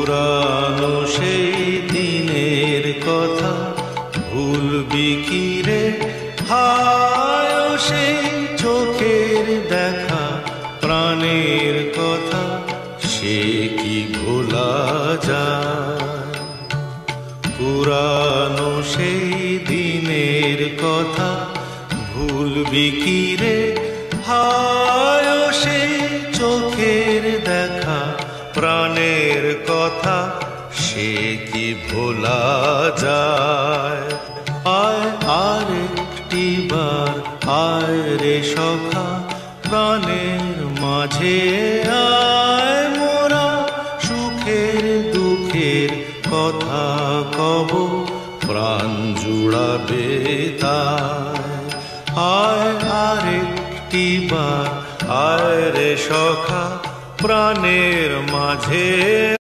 পুরানো সেই দিনের কথা ভুলবি কি রে? হায় সেই চোখের দেখা প্রাণের কথা সে কি ভোলা যায়? পুরানো সেই দিনের কথা ভুলবি কি রে? হায় সেই চোখের দেখা প্রাণের কথা সে কি ভোলা যায়? আয় আর একটি বার আয় রে সখা প্রাণের মাঝে আয়, মোরা সুখের দুঃখের কথা কব প্রাণ জুড়াবে তাই। আয় আর একটি বার আয় রে সখা প্রাণের মাঝে।